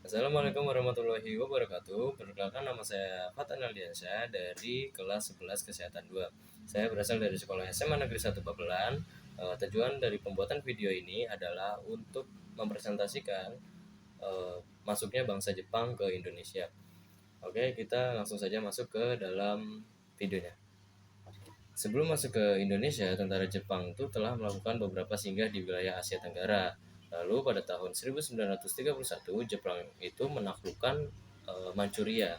Assalamualaikum warahmatullahi wabarakatuh. Perkenalkan, nama saya Fatan Aldiansyah dari kelas 11 Kesehatan 2. Saya berasal dari Sekolah SMA Negeri 1 Babelan. Tujuan dari pembuatan video ini adalah untuk mempresentasikan masuknya bangsa Jepang ke Indonesia. Oke, kita langsung saja masuk ke dalam videonya. Sebelum masuk ke Indonesia, tentara Jepang itu telah melakukan beberapa singgah di wilayah Asia Tenggara. Lalu pada tahun 1931, Jepang itu menaklukkan Manchuria.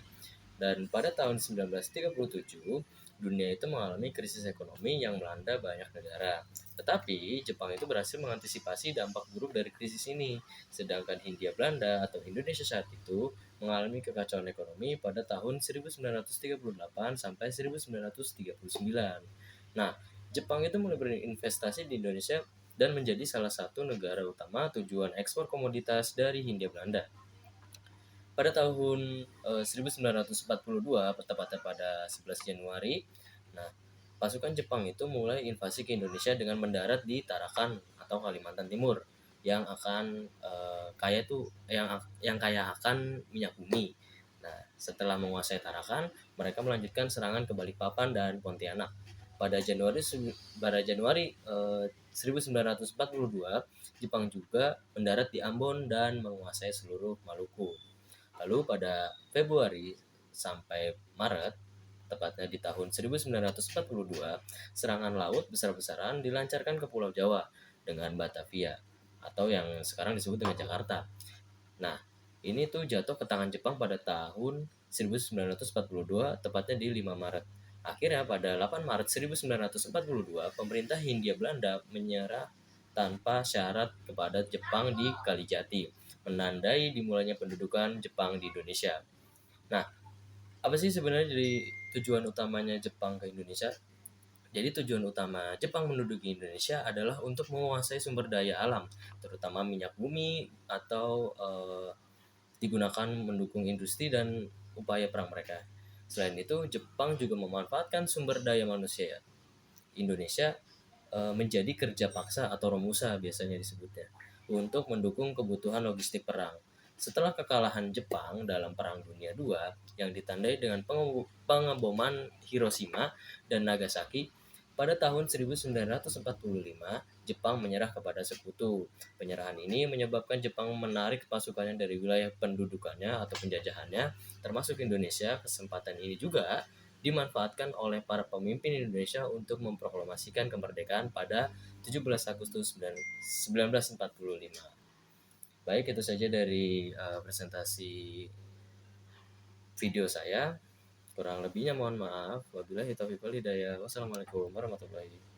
Dan pada tahun 1937, dunia itu mengalami krisis ekonomi yang melanda banyak negara. Tetapi Jepang itu berhasil mengantisipasi dampak buruk dari krisis ini, sedangkan Hindia Belanda atau Indonesia saat itu mengalami kekacauan ekonomi pada tahun 1938 sampai 1939. Nah, Jepang itu mulai berinvestasi di Indonesia dan menjadi salah satu negara utama tujuan ekspor komoditas dari Hindia Belanda. Pada tahun 1942, tepatnya pada 11 Januari, nah, pasukan Jepang itu mulai invasi ke Indonesia dengan mendarat di Tarakan atau Kalimantan Timur yang akan kaya tuh yang kaya akan minyak bumi. Nah, setelah menguasai Tarakan, mereka melanjutkan serangan ke Balikpapan dan Pontianak. Pada Januari 1942, Jepang juga mendarat di Ambon dan menguasai seluruh Maluku. Lalu pada Februari sampai Maret, tepatnya di tahun 1942, serangan laut besar-besaran dilancarkan ke Pulau Jawa dengan Batavia atau yang sekarang disebut dengan Jakarta. Nah, ini tuh jatuh ke tangan Jepang pada tahun 1942, tepatnya di 5 Maret. Akhirnya pada 8 Maret 1942, pemerintah Hindia Belanda menyerah tanpa syarat kepada Jepang di Kalijati, menandai dimulainya pendudukan Jepang di Indonesia. Nah, apa sih sebenarnya jadi tujuan utamanya Jepang ke Indonesia? Jadi tujuan utama Jepang menduduki Indonesia adalah untuk menguasai sumber daya alam, terutama minyak bumi atau digunakan mendukung industri dan upaya perang mereka. Selain itu, Jepang juga memanfaatkan sumber daya manusia Indonesia menjadi kerja paksa atau romusa biasanya disebutnya, untuk mendukung kebutuhan logistik perang. Setelah kekalahan Jepang dalam Perang Dunia II yang ditandai dengan pengeboman Hiroshima dan Nagasaki, pada tahun 1945, Jepang menyerah kepada sekutu. Penyerahan ini menyebabkan Jepang menarik pasukannya dari wilayah pendudukannya atau penjajahannya, termasuk Indonesia. Kesempatan ini juga dimanfaatkan oleh para pemimpin Indonesia untuk memproklamasikan kemerdekaan pada 17 Agustus 1945. Baik, itu saja dari presentasi video saya. Kurang lebihnya mohon maaf. Wabillahi taufiq wal hidayah. Wassalamualaikum warahmatullahi wabarakatuh.